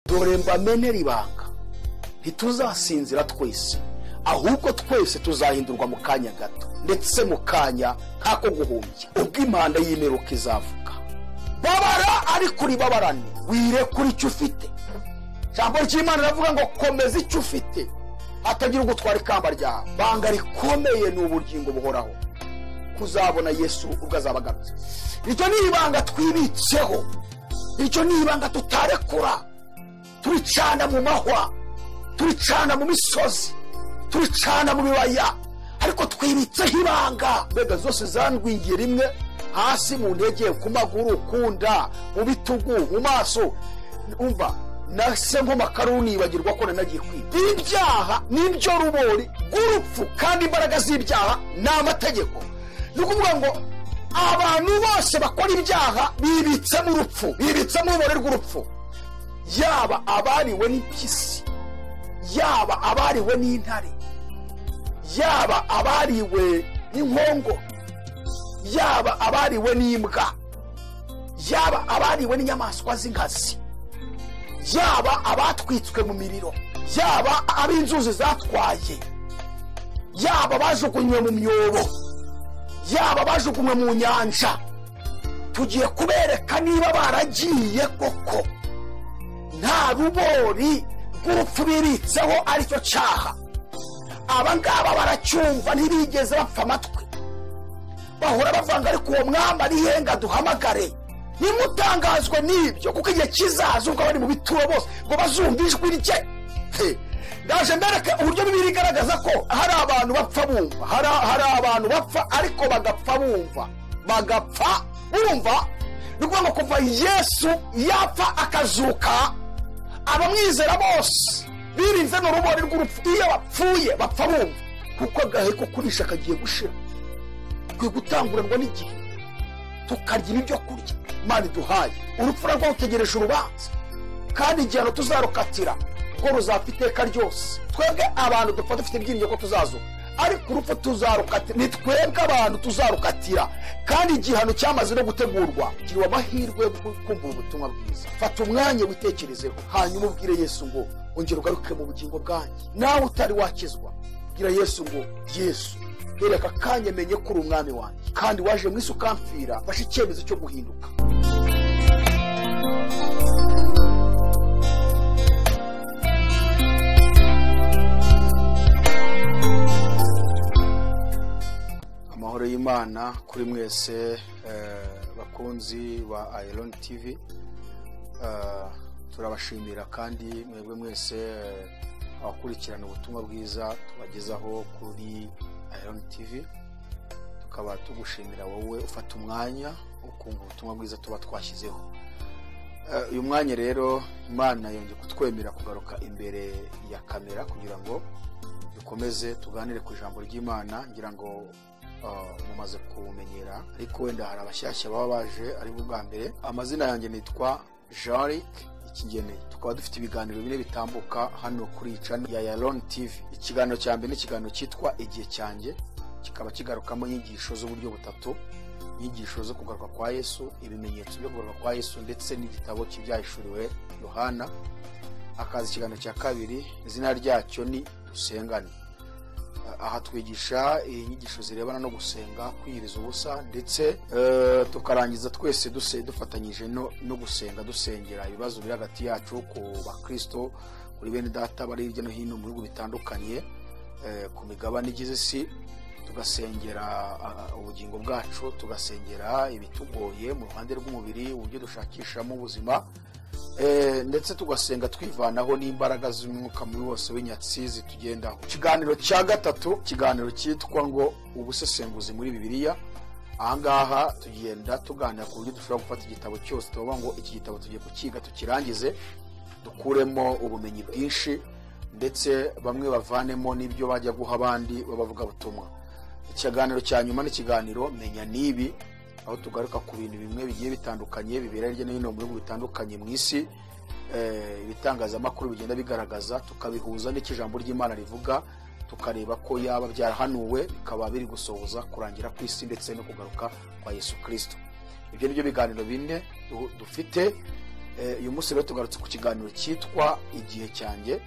dore mbamenera ibanga, ntituzasinzira twese, ahubwo twese tuzahindurwa mu kanya gato, ndetse mu kanya nk'ako guhumbya, ubwo impanda y'imperuka izavuga. Babara ariko uribabarane, wirekure icyo ufite. Ijambo ry'Imana riravuga ngo komeza icyo ufite, hatagira ugutwara ikamba ryawe. Banga rikomeye ni ubugingo buhoraho, kuzabona Yesu ubwo azaba agarutse. Icyo ni ibanga twibitseho, icyo ni ibanga tutarekura. Turicana mu mahwa, turicana mu misozi, turicana mu bibaya, ariko twibitseho ibanga. Mbega zose zandwingiye rimwe, hasi mu ntege, ku maguru, kunda, mu bitugu, mu maso. Umva nase nk'amakaro nibagirwa ko nagiye kwiba. Ibyaha nibyo rubori rw'urupfu, kandi imbaraga z'ibyaha ni amategeko. Ni ukuvuga ngo abantu bose bakora ibyaha bibitsemo urupfu, bibitsemo urubori rw'urupfu. Yaba abariwe n'impyisi, yaba abariwe n'intare, yaba abariwe n'inkongoro, yaba abariwe n'imbwa, yaba abariwe n'inyamaswa z'inkazi, yaba abatwitswe mu miriro, yaba ab'inzuzi zatwaye, yaba bajugunywe mu myobo, yaba bajugunywe mu nyanja. Tugiye kubereka niba baragiye koko nta rubori rw'urupfu bibitseho aricyo cyaha. Abangaba baracyumva, ntibigeze bapfa amatwi, bahora bavanga ariko uwo mwami ari henga duhamagare. Nimutangazwe n'ibyo, kuko igihe kizaza ubwo bari mu bituro bose ngo bazumva ijwi rye. Ndaje mbereke uburyo Bibiliya igaragaza ko hari abantu bapfa bumva, hari abantu bapfa ariko bagapfa bumva, bagapfa bumva. Ni ukuvuga ngo kuva Yesu yapfa akazuka, abamwizera bose birinze n'urubori rw'urupfu. Iyo bapfuye bapfa bumva, kuko agahe ko kurisha kagiye gushira. Twe gutanguranwa n'igihe tukarya ibyo kurya Imana iduhaye. Urupfu rwo utegereje urubanza, kandi igihano tuzarukatira ko ruzapfa iteka ryose. Twebwe abantu dupfa dufite ibyiringiro ko tuzazuka, ariko urupfu tuzarukatira. Ni twebwe abantu tuzarukatira, kandi igihano cyamaze no gutegurwa. Kiriwa amahirwe yo kumva ubutumwa bwiza. Fata umwanya witekerezeho, hanyuma ubwire Yesu ngo ongera ugaruke mu bugingo bwanjye. Nawe utari wakizwa, bwira Yesu ngo Yesu, bereka kanya menye ko uri umwami wanjye, kandi waje mu isi ukamfira. Fasha icyemezo cyo guhinduka. Amahoro y'Imana kuri mwese bakunzi ba AYALONI TV. Turabashimira kandi mwebwe mwese abakurikirana ubutumwa bwiza tubagezaho kuri AYALONI TV. Tukaba tugushimira wowe ufata umwanya ukumva ubutumwa bwiza tuba twashyizeho. Uyu mwanya rero Imana yongeye kutwemera kugaruka imbere ya kamera kugira ngo dukomeze tuganire ku ijambo ry'Imana. Ngira ngo mumaze kumenyera, ariko wenda hari abashyashya baba baje ari bwa mbere. Amazina yanjye nitwa Zariye ikigeneye. Tukaba dufite ibiganiro bine bitambuka hano kuri Iyi Channel ya AYALONI TV. Ikiganiro cya mbere ni ikiganiro cyitwa Igihe cyanjye, kikaba kigarukamo inyigisho z'uburyo butatu: inyigisho zo kugaruka kwa Yesu, ibimenyetso byo kugaruka kwa Yesu, ndetse n'igitabo cy'ibyahishuriwe Yohana. Akazi ikiganiro cya kabiri, izina ryacyo ni Dusengane. Aha twigisha inyigisho zirebana no gusenga, kwiyiriza ubusa, ndetse tukarangiza twese dufatanyije no gusenga, dusengera ibibazo biri hagati yacu ku bakristo, kuri bene data bari hirya no hino mu bihugu bitandukanye, ku migabane igize isi. Tugasengera ubugingo bwacu, tugasengera ibitugoye mu ruhande rw'umubiri, uburyo dushakishamo ubuzima, ndetse tugasenga twivanaho n'imbaraga z'umwuka muri wose w'inyatsi zitugendaho. Ikiganiro cya gatatu, ikiganiro cyitwa ngo ubusesenguzi muri Bibiliya. Ahangaha tugenda tuganira ku buryo dushobora gufata igitabo cyose tuvuga ngo iki gitabo tugiye kukiga tukirangize, dukuremo ubumenyi bwinshi, ndetse bamwe bavanemo n'ibyo bajya guha abandi babavuga butumwa. Ikiganiro cya nyuma ni ikiganiro Menya Nibi, aho tugaruka ku bintu bimwe bigiye bitandukanye bibera hirya no hino mu bihugu bitandukanye mu isi, ibitangazamakuru bigenda bigaragaza, tukabihuza n'ikijambo ry'Imana rivuga, tukareba ko yaba byarahanuwe bikaba biri gusohoza kurangira ku isi ndetse no kugaruka kwa Yesu Kristo. Ibyo nibyo biganiro bine dufite. uyu munsi rero tugarutse ku kiganiro cyitwa igihe cyanjye,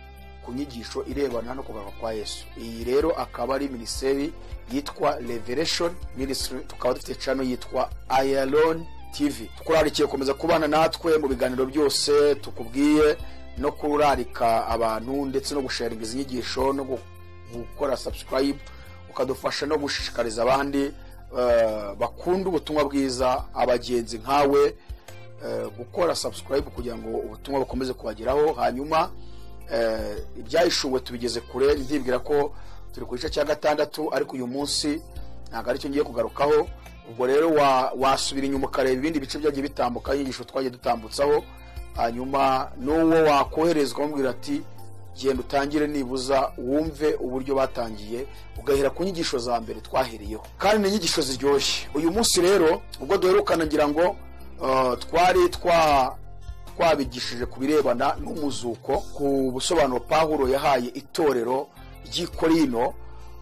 ku nyigisho irebana no kugaruka kwa Yesu. Iyi rero akaba ari minisiteri yitwa Revelation Ministry, tukaba dufite channel yitwa AYALONI TV. Tukurarikiye komeza kubana natwe mu biganiro byose tukubwiye, no kurarika abantu ndetse no gusharinga izi nyigisho no gukora subscribe, ukadufasha no gushishikariza abandi bakunda ubutumwa bwiza, abagenzi nkawe, gukora subscribe kugira ngo ubutumwa bukomeze kubageraho. Hanyuma ibyayishuwe tubigeze kure, ndibwira ko turi ku gice cya 6, ariko uyu munsi ntago ari cyo ngiye kugarukaho. Ubwo rero wasubira inyuma ukareba ibindi bice byagiye bitambuka, inyigisho twagiye dutambutsaho, hanyuma n'uwo wakoherezwa umubwira ati genda utangire nibuza wumve uburyo batangiye, ugahera ku nyigisho za mbere twahereyeho, kandi n'inyigisho ziryoshye. Uyu munsi rero ubwo duherukana ngira ngo twari twabigishije ku birebana n'umuzuko, ku busobanuro Pawulo yahaye itorero ry'i Korino,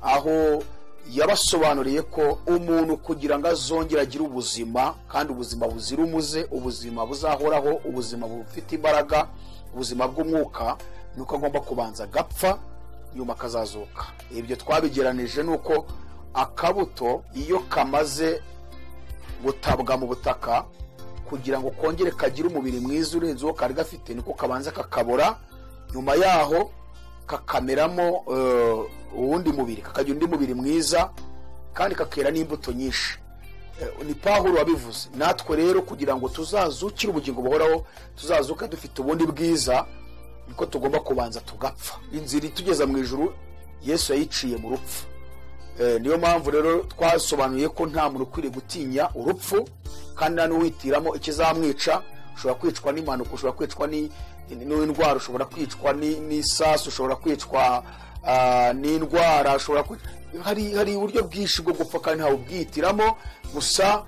aho yabasobanuriye ko umuntu kugira ngo azongera agire ubuzima, kandi ubuzima buzira umuze, ubuzima buzahoraho, ubuzima bufite imbaraga, ubuzima bw'umwuka, nuko agomba kubanza gapfa nyuma akazazuka. Ibyo twabigeranije nuko akabuto iyo kamaze gutabwa mu butaka kugira ngo kongere kagire umubiri mwiza urenze uwo kari gafite, niko kabanza kakabora, nyuma yaho kakameramo uwundi mubiri, kakagira undi mubiri mwiza, kandi kakera n'imbuto nyinshi. Ni Pawulo wabivuze. Natwe rero kugira ngo tuzazukire ubugingo buhoraho, tuzazuka dufite ubundi bwiza, niko tugomba kubanza tugapfa. Inzira itugeza mu ijuru Yesu yayiciye mu rupfu. Niyo mpamvu rero twasobanuye ko nta muntu ukwiriye gutinya urupfu, kandi nta n'uwitiramo ikizamwica. Ushobora kwicwa n'impanuka, ushobora kwicwa n'indwara, ushobora kwicwa n'isasu, ushobora kwicwa n'indwara, ushobora hari uburyo bwinshi bwo gupfa kandi ntawe ubwitiramo. Gusa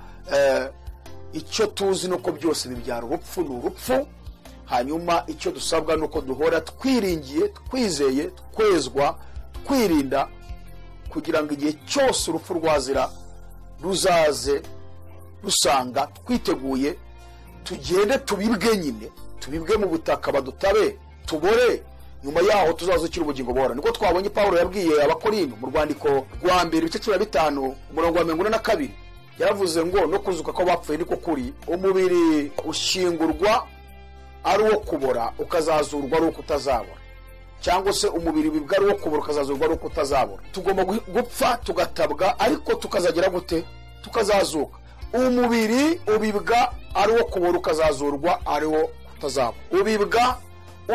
icyo tuzi nuko byose bibyara urupfu, ni urupfu. Hanyuma icyo dusabwa nuko duhora twiringiye, twizeye, twezwa, twirinda, kugira ngo igihe cyose urupfu rwazira ruzaze rusanga twiteguye, tugende tubibwe nyine, tubibwe mu butaka, badutabe, tubore, nyuma yaho tuzazukira ubugingo buhoraho. Niko twabonye Pawulo yabwiye abakorino mu rwandiko rwa mbere ibice 15 umurongo wa 42, yaravuze ngo no kuzuka ko bapfuye niko kuri, umubiri ushingurwa ari uwo kubora, ukazazurwa ari uko utazabora, cyangwa se umubiri wibwa ari uwo kubora, ukazazurwa ari uko utazabora. Tugomba gupfa tugatabwa, ariko tukazagira gute? Tukazazuka. Umubiri ubibwa ari uwo kubora, ukazazurwa ari uwo utazabora. Ubibwa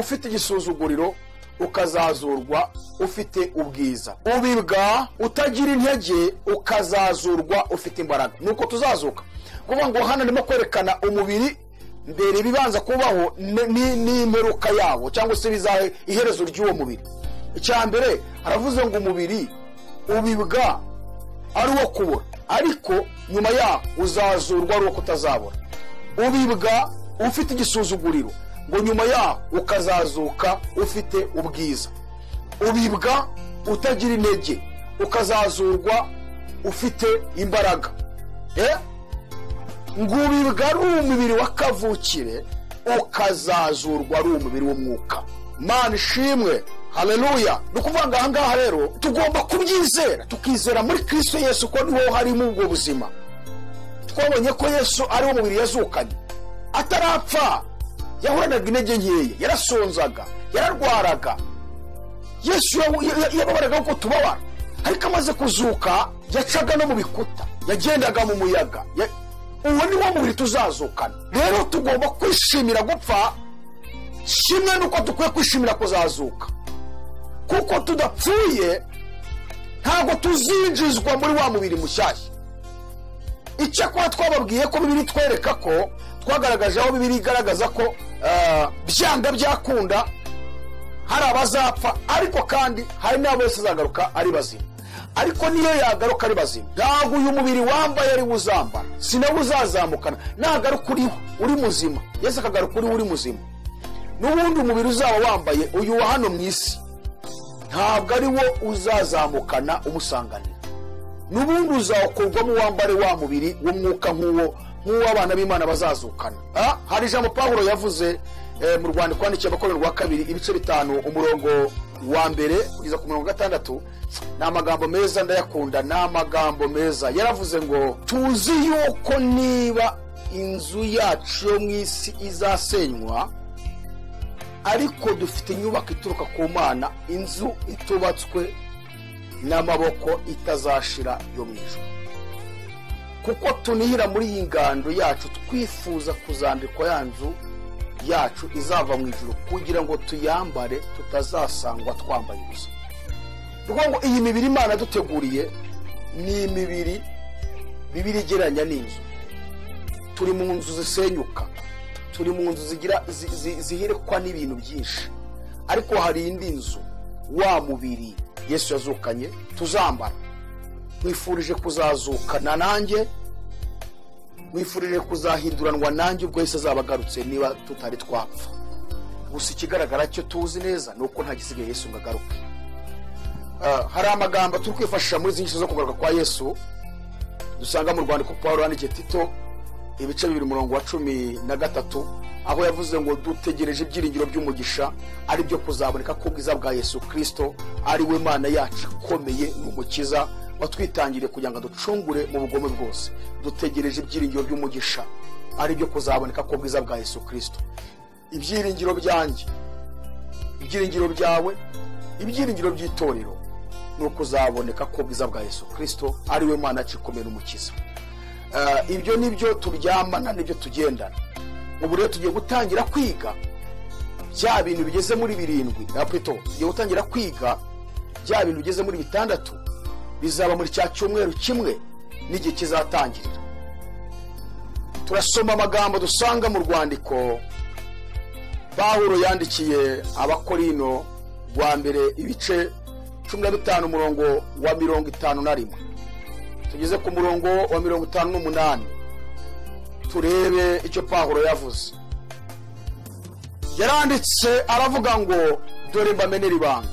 ufite igisuzuguriro, ukazazurwa ufite ubwiza. Ubibwa utagira intege, ukazazurwa ufite imbaraga. Nuko tuzazuka. Kuvuga ngo hano ndimo kwerekana umubiri mbere bibanza kubaho n'imperuka yawo, cyangwa se bizahe iherezo ry'uwo mubiri. Icya mbere aravuze ngo umubiri ubibwa ari uwo kubora, ariko nyuma yaho uzazurwa ari uwo kutazabora. Ubibwa ufite igisuzuguriro, ngo nyuma yaho ukazazuka ufite ubwiza. Ubibwa utagira intege, ukazazurwa ufite imbaraga. Ngo ubibwa ari umubiri wakavukire, ukazazurwa ari umubiri w'umwuka. Mana ishimwe, haleluya. Nukuvuga ngo ahangaha rero tugomba kubyizera, tukizera muri Kristo Yesu ko niho harimo ubwo buzima. Twabonye ko Yesu ari umubiri yazukanye, atarapfa yahoranaga intege nkeya, yarasonzaga, yararwaraga. Yesu yababaraga uko tubabara, ariko amaze kuzuka yacaga no mu bikuta, yagendaga mu muyaga. Uwo ni wo mubiri tuzazukana. Rero tugomba kwishimira gupfa, kimwe nuko dukwiye kwishimira kuzazuka, kuko tudapfuye ntabwo tuzinjizwa muri wa mubiri mushyashya. Icyakora twababwiye ko Bibiri twereka ko, twagaragaje aho Bibiri igaragaza ko byanga byakunda hari abazapfa, ariko kandi hari n'abo Yesu azagaruka ari bazima. Ariko niyo yagaruka ari bazima, ntabwo uyu mubiri wambaye ari uzambara, sinawe uzazamukana. Nagaruka uri muzima, Yesu akagaruka uri muzima, n'ubundi umubiri uzaba wambaye uyu wa hano mu isi ntabwo ari wo uzazamukana umusanganira. N'ubundi uzakorwamo wambare wa mubiri w'umwuka nk'uw'abana b'Imana bazazukana. Hari ijambo Pawulo yavuze mu rwandiko rwandikiye Abakorinto rwa 2 ibice 5 umurongo wa mbere kugeza ku murongo 6. N'amagambo meza ndayakunda, n'amagambo meza. Yaravuze ngo tuzi yuko niba inzu yacu yo mw'isi izasenywa, ariko dufite inyubako ituruka ku Mana, inzu itubatswe n'amaboko itazashira yo mw'ijuru. Kuko tunihira muri iyi ngando yacu twifuza kuzambikwa ya nzu yacu izava mw'ijuru, kugira ngo tuyambare tutazasangwa twambaye ubusa. Ngo iyi mibiri Imana duteguriye ni imibiri Bibiri igeranya n'inzu. Turi mu nzu zisenyuka, turi mu nzu zihirekwa n'ibintu byinshi, ariko hari indi nzu, wa mubiri Yesu yazukanye tuzambara. Mwifurije kuzazukana nanjye, mwifurije kuzahinduranwa nanjye ubwo Yesu azabagarutse niba tutari twapfa. Gusa ikigaragara cyo tuzi neza nuko nta gisigaye Yesu ngagaruke. Hari amagambo turi kwifashisha muri zinshi zo kugaruka kwa Yesu dusanga mu rwandiko Pawulo yandikiye Tito ibice 2 umurongo wa 13, aho yavuze ngo dutegereje ibyiringiro by'umugisha ari byo kuzaboneka k'ubwiza bwa Yesu Kristo, ari we Mana yacu ikomeye n'umukiza watwitangiriye kugira ngo ducungure mu bugome bwose. Dutegereje ibyiringiro by'umugisha ari byo kuzaboneka k'ubwiza bwa Yesu Kristo. Ibyiringiro byanjye, ibyiringiro byawe, ibyiringiro by'itorero nuko uzaboneka k'ubwiza bwa Yesu Kristo, ari we Mana yacu ikomeye n'umukiza. Ibyo nibyo turyamana, nibyo tugendana. Ubu rero tugiye gutangira kwiga bya bintu bigeze muri 7, apito tugiye gutangira kwiga bya bintu bigeze muri 6 bizaba muri cya cyumweru kimwe n'igihe kizatangirira. Turasoma amagambo dusanga mu rwandiko Pawulo yandikiye Abakorinto rwa mbere ibice 15 umurongo wa 51. Tugeze ku murongo wa 58. Turebe icyo Pawulo yavuze. Yaranditse aravuga ngo dore mbamenera ibanga,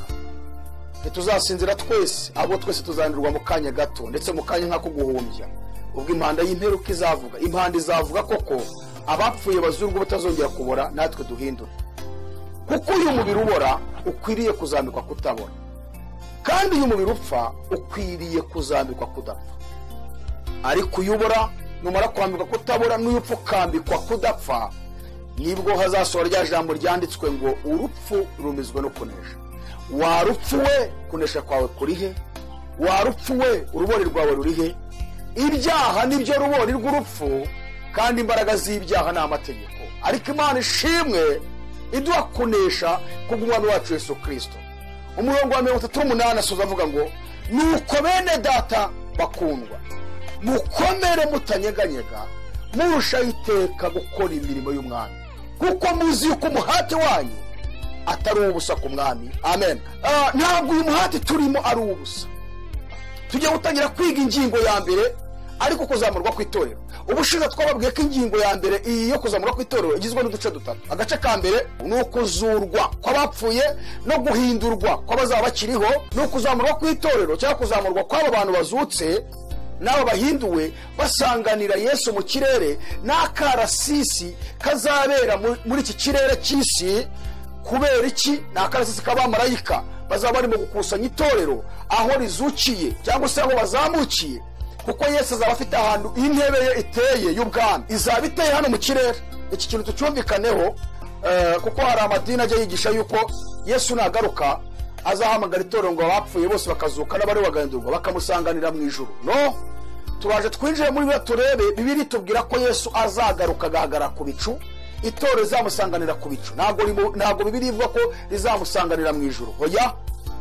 tuzasinzira twese, abo twese tuzanirwa mu kanya gato, ndetse mu kanya nk'ako guhumbya, ubwo impanda y'imperuka izavuga. Impanda izavuga koko, abapfuye bazurwa batazongera kubora, natwe duhindura. Kuko uyu mubiri ubora ukwiriye kuzambikwa kutabora, kandi uyu mubiri upfa ukwiriye kuzambikwa kudapfa. Ariko uyobora numara kwambikwa kutabora, n'uyupfa ukambikwa kudapfa, nibwo hazasohora rya jambo ryanditswe ngo urupfu rumizwe no kunesha. Warupfu we, kunesha kwawe kurihe? Warupfu we, urubori rwawe rurihe? Ibyaha nibyo rubori rw'urupfu, kandi imbaraga z'ibyaha ni amategeko. Ariko Imana ishimwe iduha kunesha kubw'umwami wacu Yesu Kristo. Umurongo wa 38 asoza avuga ngo nuko bene data bakundwa, mukomere mutanyeganyega, murusha iteka gukora imirimo y'umwami, kuko muzi yuko umuhati wanyu atari ubusa ku mwami. Amen. Ntabwo uyu muhati turimo ari ubusa. Tugiye gutangira kwiga ingingo ya mbere, ariko kuzamurwa kw'itorero. Ubushize twababwiye ko ingingo ya mbere iyi yo kuzamurwa kw'itorero igizwe n'uduce 3. Agace ka mbere ni ukuzurwa kw'abapfuye no guhindurwa kw'abazaba bakiriho, no kuzamurwa kw'itorero cyangwa kuzamurwa kw'abo bantu bazutse n'abo bahinduwe basanganira Yesu mu kirere, n'akarasisi kazabera muri iki kirere cy'isi. Kubera iki? N'akarasisi k'abamarayika bazaba barimo gukusanya itorero aho rizukiye cyangwa se aho bazamukiye, kuko Yesu azaba afite ahantu intebe ye iteye y'ubwami, izaba iteye hano mu kirere. Iki kintu tucyumvikaneho, kuko hari amadini ajya yigisha yuko Yesu nagaruka azahamagara itorero ngo abapfuye bose bakazuka n'abari bagahindurwa bakamusanganira mu ijuru. No, turaje twinjiye muri byo turebe. Bibiri tubwira ko Yesu azagaruka agahagara ku bicu, itorero rizamusanganira ku bicu. Ntabwo Bibiri ivuga ko rizamusanganira mu ijuru, oya,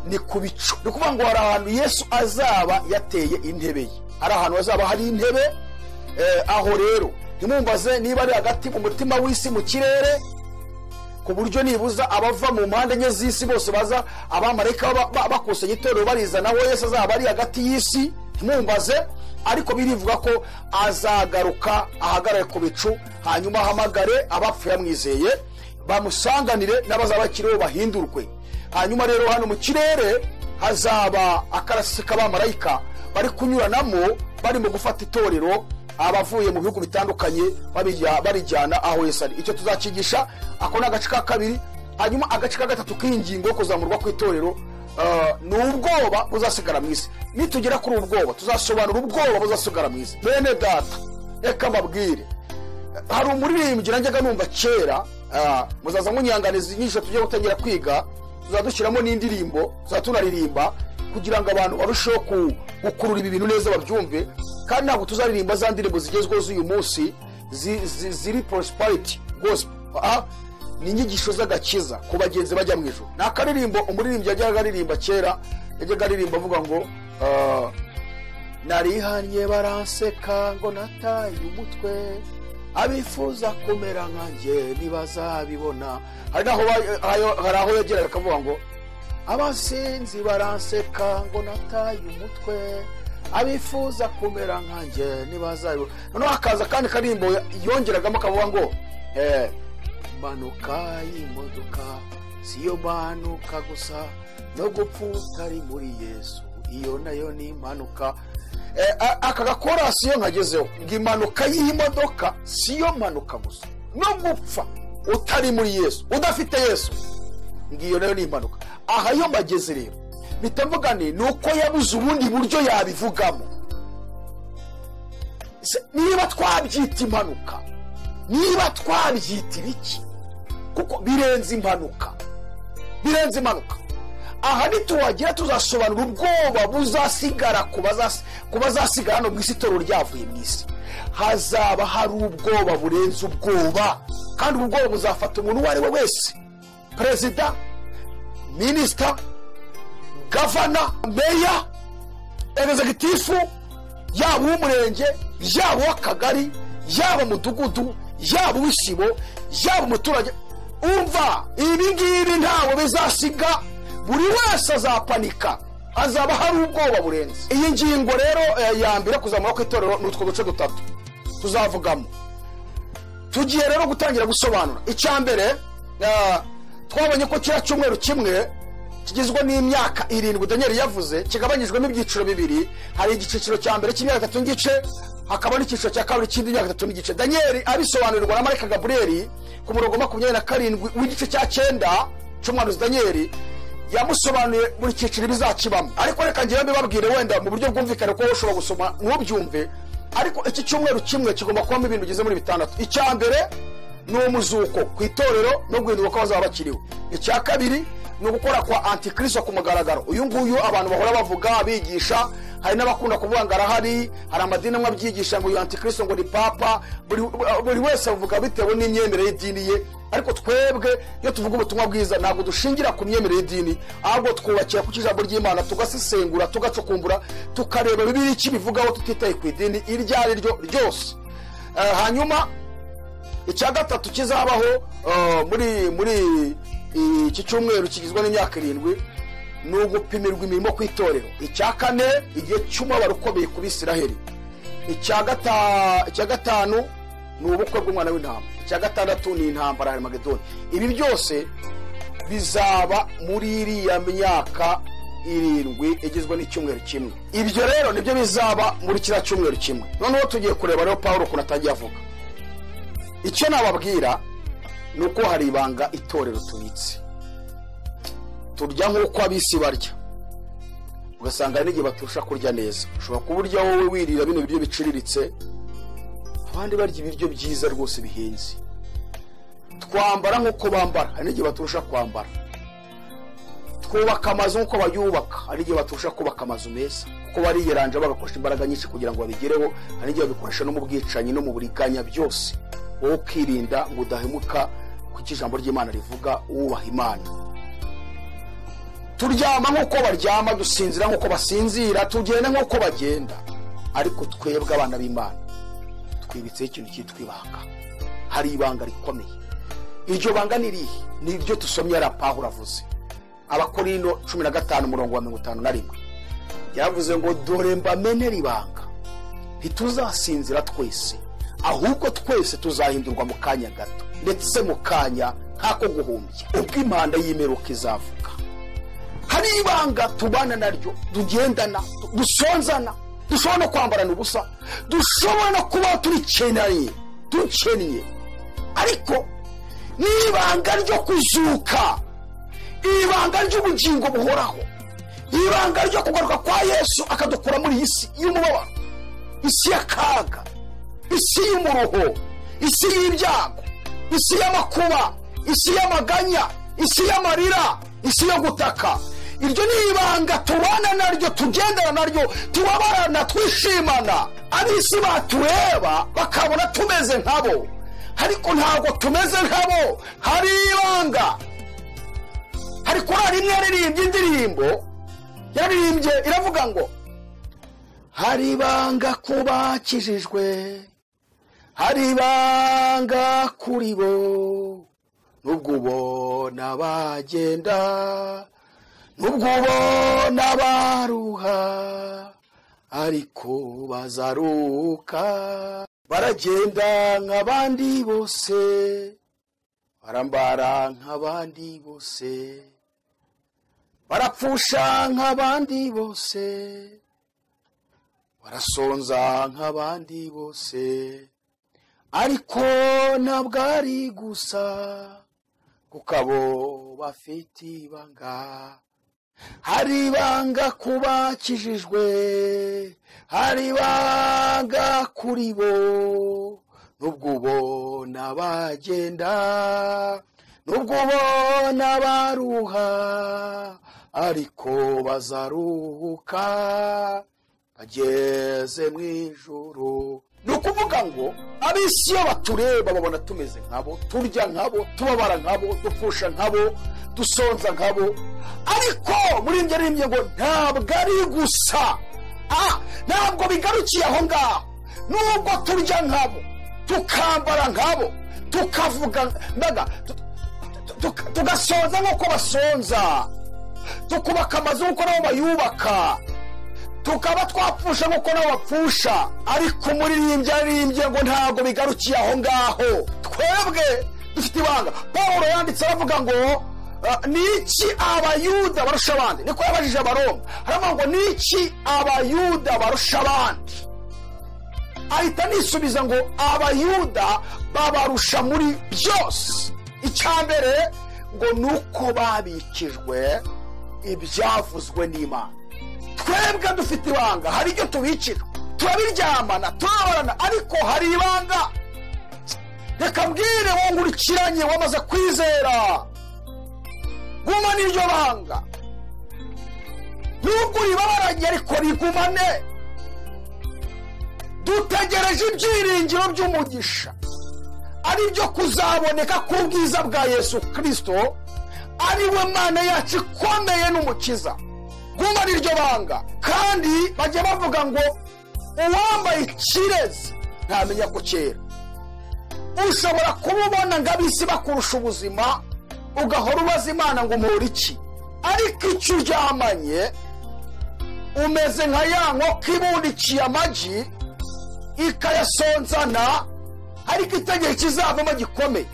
ni ku bicu. Ni kuvuga ngo hari ahantu Yesu azaba yateye intebe ye, hari ahantu hazaba hari intebe. Aho rero ntimumbaze niba ari hagati mu mutima w'isi mu kirere, ku buryo nibuza abava mu mpande enye z'isi bose baza, abamarayika bakusanya itorero barizana, aho Yesu azaba ari hagati y'isi. Ntimumbaze, ariko birivuga ko azagaruka ahagarare ku bicu, hanyuma ahamagare abapfuye amwizeye bamusanganire, n'abazaba bakiriho bahindurwe. Hanyuma rero hano mu kirere hazaba akarasisi k'abamarayika bari kunyuranamo barimo gufata itorero abavuye mu bihugu bitandukanye barijyana aho Yesu ari. Icyo tuzakigisha ako ni agace ka kabiri. Hanyuma agace ka gatatu k'ingingo yo kuzamurwa ku itorero ni ubwoba buzasigara mu isi. Nitugera kuri ubwoba tuzasobanura ubwoba buzasigara mu isi. Bene data, reka mbabwire, hari umuririmbyi najyaga numva kera, muzaza munyanganiza inyisho tugiye gutangira kwiga, tuzadushyiramo n'indirimbo tuzatunaririmba kugira ngo abantu barusheho gukurura ibi bintu neza babyumve. Kandi ntabwo tuzaririmba za ndirimbo zigezweho z'uyu munsi ziri prosperity gospel, ni inyigisho z'agakiza ku bagenzi bajya mu ijuru. Ni akaririmbo umuririmbyi yajyaga aririmba kera, yajyaga aririmba avuga ngo narihanye baranseka ngo nataye umutwe, abifuza kumera nkanjye ntibazabibona. Hari aho yageraga akavuga ngo abasinzi baranseka ngo nataye umutwe, abifuza kumera nkanjye ntibazabibona. Noneho hakaza kandi karimbo yongeragamo akavuga ngo manuka y'imodoka siyo manuka gusa, no gupfa utari muri Yesu iyo nayo ni manuka. Aka gakorasi iyo nkagezeho ngo imanuka y'imodoka siyo manuka gusa, no gupfa utari muri Yesu, udafite Yesu ngiyo nayo ni impanuka. Aha iyo mbageze rero bitavugane nuko yabuze ubundi buryo yabivugamo. Niba twabyita impanuka, niba twabyita ibiki, kuko birenze impanuka, birenze impanuka. Aha nituwagira tuzasobanura ubwoba buzasigara ku bazasigara hano mu isi itorero ryavuye mu isi. Hazaba hari ubwoba burenze ubwoba, kandi ubwoba buzafata umuntu uwo ari we wese, perezida, minisita, gavana, meya, executive, yaba uw'umurenge, yaba uw'akagari, yaba umudugudu, yaba uw'isibo, yaba umuturage. Umva, ibi ngibi ntawe bizasiga, buri wese azapanika, hazaba hari ubwoba burenze. Iyi ngingo rero ya mbere kuzamura ku itorero ni utwo duce dutatu tuzavugamo. Tugiye rero gutangira gusobanura. Icya mbere twabonye ko kira cyumweru kimwe kigizwe n'imyaka 7 Daniel yavuze, kigabanyijwemo ibyiciro bibiri. Hari igiciro cya mbere cy'imyaka 3 n'igice, hakaba n'igiciro cya kabiri cy'imyaka 3 n'igice. Daniel abisobanurirwa na Marika Gabriel ku murongo 27 w'igice cya 9 cy'umuhanuzi Daniel, yamusobanuye buri cyiciro bizakibamo. Ariko reka ngiye mbibabwire wenda mu buryo bwumvikane ko ushobora gusoma n'ubyumve. Ariko iki cyumweru kimwe kigomba kubamo ibintu bigize muri bitandatu. Icya mbere ni umuzuko ku itorero no guhinduka ko bazaba bakiriwe. Icya kabiri ni ugukora kwa antikristo ku mugaragaro. Uyu nguyu abantu bahora bavuga bigisha, hari n'abakunda kuvuga ngo arahari, hari amadini amwe abyigisha ngo uyu antikristo ngo ni papa, buri wese avuga bitewe n'imyemerere y'idini ye. Ariko twebwe iyo tuvuga ubutumwa bwiza ntabwo dushingira ku myemerere y'idini, ahubwo twubakira ku ijambo ry'Imana, tugasesengura, tugacukumbura, tukareba Bibiliya icyo bivugaho tutitaye ku idini iryo ari ryo ryose. Hanyuma icya gatatu kizabaho muri iki cyumweru kigizwe n'imyaka 7 ni ugupimirwa imirimo ku itorero. Icya kane igihe cy'umubabaro ukomeye ku Bisiraheli. Icya gatanu ni ubukwe bw'umwana w'intama. Icya gatandatu ni intambara ya Armagedoni. Ibi byose bizaba muri iriya myaka 7 igizwe n'icyumweru kimwe. Ibyo rero nibyo bizaba muri kira cyumweru kimwe. Noneho tugiye kureba rero Paulo ko natangiye avuga. Icyo nababwira nuko hari ibanga itorero tubitse. Turya nk'uko abisi barya, ugasanga n'igihe baturusha kurya neza. Ushobora kuburya wowe wirira bino biryo biciriritse, abandi barya ibiryo byiza rwose bihenze. Twambara nk'uko bambara, hari n'igihe baturusha kwambara. Twubaka amazu nk'uko bayubaka, hari n'igihe baturusha kubaka amazu meza, kuko bariyeranja bagakoresha imbaraga nyinshi kugira ngo babigereho. Hari n'igihe babikoresha no mu bwicanyi no mu buriganya byose. Wowe ukirinda ngo udahemuka ku ijambo ry'Imana rivuga wubaha Imana. Turyama nk'uko baryama, dusinzira nk'uko basinzira, tugenda nk'uko bagenda. Ariko twebwe abana b'Imana twibitseho ikintu cyitwa ibanga. Hari ibanga rikomeye. Iryo banga ni irihe? Ni iryo tusomye ara Paulo avuze. Abakorinto 15:51 yavuze ngo dore mbamenera ibanga, ntituzasinzira twese, ahubwo twese tuzahindurwa mu kanya gato, ndetse mu kanya nk'ako guhumbya, ubwo impanda y'imperuka izavuga. Hari ibanga tubana naryo, tugendana, dusonzana, dushobora no kwambarana ubusa, dushobora no kuba dukennye, ariko n'ibanga ryo kuzuka, ibanga ry'ubugingo buhoraho, ibanga ryo kugaruka kwa Yesu akadukura muri iyi si y'umubabaro, isi y'akaga, isi y'umuruho, isi y'ibyago, isi y'amakuba, isi y'amaganya, isi y'amarira, isi yo gutaka. Iryo ni ibanga tubana naryo, tugendana naryo, tubabarana, twishimana. Ab'isi batureba bakabona tumeze nkabo, ariko ntabwo tumeze nkabo. Hari ibanga. Hari korali imwe yaririmbye indirimbo, yaririmbye iravuga ngo hari ibanga kubakijijwe, hari ibanga kuri bo, nubwo ubona bagenda, nubwo ubona baruha, ariko bazaruka. Baragenda nk'abandi bose, barambara nk'abandi bose, barapfusha nk'abandi bose, barasonza nk'abandi bose, ariko ntabwo ari gusa, kuko abo bafite ibanga. Hari ibanga kubakijijwe, hari ibanga kuri bo, nubwo ubona bagenda, nubwo ubona baruha, ariko bazaruhuka bageze mw'Ijuru. Ni ukuvuga ngo ab'isi iyo batureba babona tumeze nkabo, turya nkabo, tubabara nkabo, dupfusha nkabo, dusonza nkabo, ariko muri ibyo rimbye ngo ntabwo ari gusa, ntabwo bigarukiye aho ngaho. Nubwo turya nkabo, tukambara nkabo, tukavuga ndaga, tugasonza nk'uko basonza, tukubaka amazu nk'uko nabo bayubaka, tukaba twapfusha nk'uko nabo bapfusha, ariko muri rimbye ngo ntabwo bigarukiye aho ngaho. Twebwe dufite ibanga. Pawulo yanditse aravuga ngo niki abayuda barusha abandi? Niko yabajije abaroma, aravuga ngo niki abayuda barusha abandi? Ahita nisubiza ngo abayuda babarusha muri byose. Icyambere ngo nuko babikijwe ibyavuzwe n'Imana. Twebwe dufite ibanga, hari ibyo tubikira, turabiryamana, turabarana, ariko hari ibanga. Reka mbwire wowe ngurikiranye wamaze kwizera, gumana iryo banga. Nubwo uribabaranye ariko rigumane. Dutegereje ibyiringiro by'umugisha, ari byo kuzaboneka k'ubwiza bwa Yesu Kristo, ari we Mana yacu ikomeye n'umukiza. Gumana iryo banga. Kandi bajya bavuga ngo uwambaye ikirezi ntamenya ko cyera. Ushobora kububona ngo ab'isi bakurusha ubuzima, ugahora ubaza Imana ngo muhora iki, ariko icyo uryamanye umeze nka ya nkoko ibundikiye amagi ikayasonzana, ariko itegeko kizavamo gikomeye.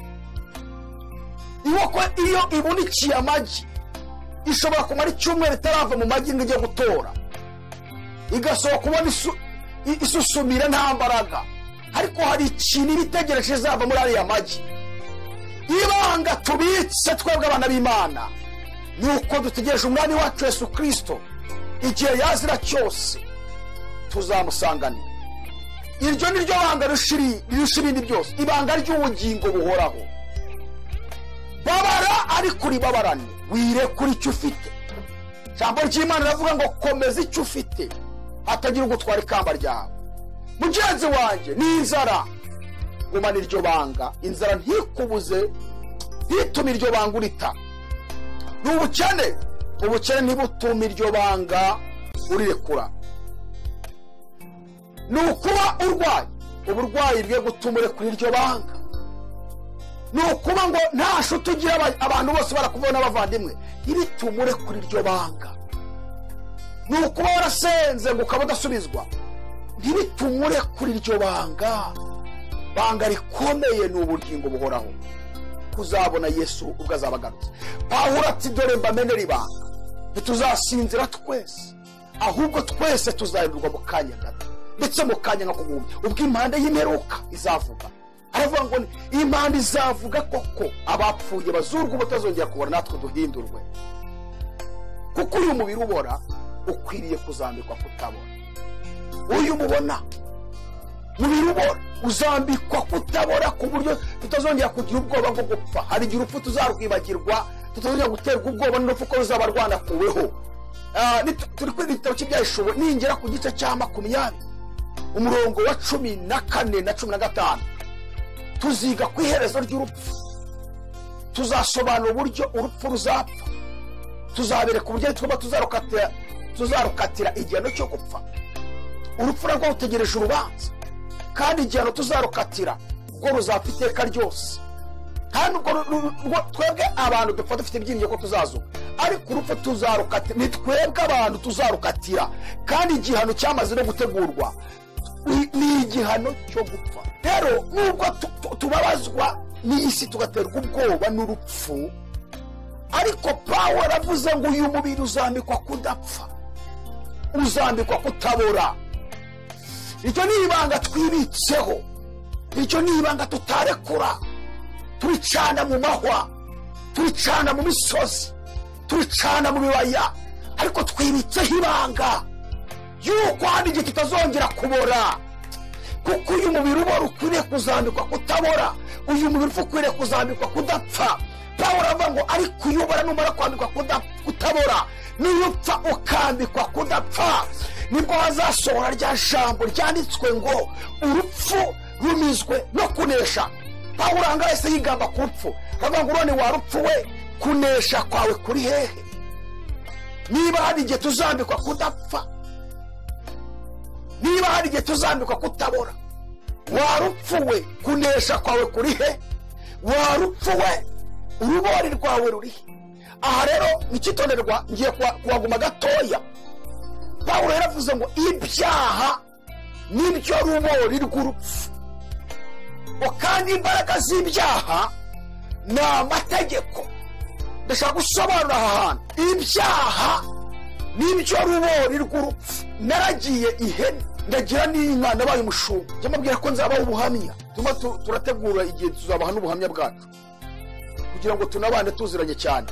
Inkoko iyo ibundikiye amagi ishobora kumara icyumweru itarava mu magi ngo ijye gutora, igasohoka kubona isusumira nta mbaraga, ariko hari ikintu ibitegereje izava muri ariya magi. Ibanga tubitse twebwe abana b'Imana ni uko dutegereje umwami wacu Yesu Kristo, igihe yazira cyose tuzamusanganira. Iryo ni ryo banga rirusha ibindi byose, ibanga ry'ubugingo buhoraho. Babara ariko uribabarane, wirekura icyo ufite. Ijambo ry'Imana riravuga ngo komeza icyo ufite, hatagira ugutwara ikamba ryawe. Mugenzi wanjye ni inzara, gumana iryo banga. Inzara ntikubuze, ntitume iryo banga urita. Ni ubukene ntibutuma iryo banga urirekura. Ni ukuba urwaye, uburwayi bwe gutuma urekura iryo banga. Ni ukuba ngo nta nshuti ugira, abantu bose barakubona bavandimwe, ntibitume urekura iryo banga. Ni ukuba warasenze ngo ukaba udasubizwa, ntibitume urekura iryo banga. Banga rikomeye ni ubugingo buhoraho, kuzabona Yesu ubwo azaba agarutse. Pawulo ati dore mbamenera ibanga, ntituzasinzira twese, ahubwo twese tuzahindurwa mu kanya gato, ndetse mu kanya nko guhumbya, ubwo impande y'imperuka izavuga. aravuga ngo impande izavuga koko abapfuye bazurwa batazongera kubona, natwe duhindurwe. kuko uyu mubiri ubora ukwiriye kuzambikwa kutabona. uyu mubona mubiri ubora uzambikwa kutabora, ku buryo tutazongera kugira ubwoba bwo gupfa. hari igihe urupfu tuzarwibagirwa, tutazongera guterwa ubwoba n'urupfu ko ruzaba rwanakuweho. turi kwiga igitabo cy'Ibyahishuriwe, ningera ku gice cya 20 umurongo wa 14 na 15 tuziga ku iherezo ry'urupfu. tuzasobanura uburyo urupfu ruzapfa, tuzabereka uburyo twaba tuzarukatira igihano cyo gupfa. urupfu narwo rutegereje urubanza, kandi igihano tuzarukatira ubwo ruzapfa iteka ryose. kandi ubwo twebwe abantu dupfa dufite ibyiringiro ko tuzazuka, ariko urupfu tuzarukatira, ni twebwe abantu tuzarukatira. kandi igihano cyamaze no gutegurwa ni igihano cyo gupfa. rero nubwo tubabazwa n'isi tugaterwa ubwoba n'urupfu, ariko Pawulo aravuze ngo uyu mubiri uzambikwa kudapfa, uzambikwa kutabora. icyo ni ibanga twibitseho, icyo ni ibanga tutarekura. turicana mu mahwa, turicana mu misozi, turicana mu bibaya, ariko twibitseho ibanga yuko hari igihe tutazongera kubora. kuko uyu mubiri ubora ukwiriye kuzambikwa kutabora, uyu mubiri ukwiriye kuzambikwa kudapfa. Pawulo aravuga ngo ariko iyo ubora numara kwambikwa kutabora, niyo upfa ukambikwa kudapfa, nibwo hazasohora rya jambo ryanditswe ngo urupfu rumizwe no kunesha. Pawulo ahangaha yahise yigamba ku rupfu, aravuga ngo none wa rupfu we, kunesha kwawe kuri hehe? niba hari igihe tuzambikwa kudapfa, niba hari igihe tuzambikwa kutabora, wa rupfu we, kunesha kwawe kuri he? wa rupfu we, urubori rwawe ruri he? aha rero nikitonderwa, ngiye kuhaguma gatoya. Pawulo yaravuze ngo ibyaha nibyo rubori rw'urupfu, kandi imbaraga z'ibyaha ni amategeko. ndashaka gusobanura aha hantu, ibyaha nibyo rubori rw'urupfu. naragiye ihene, ndagira n'inka, nabaye umushumba, njya mbabwira ko nzabaho ubuhamya. turategura igihe tuzabaha n'ubuhamya bwacu kugira ngo tunabane tuziranye cyane.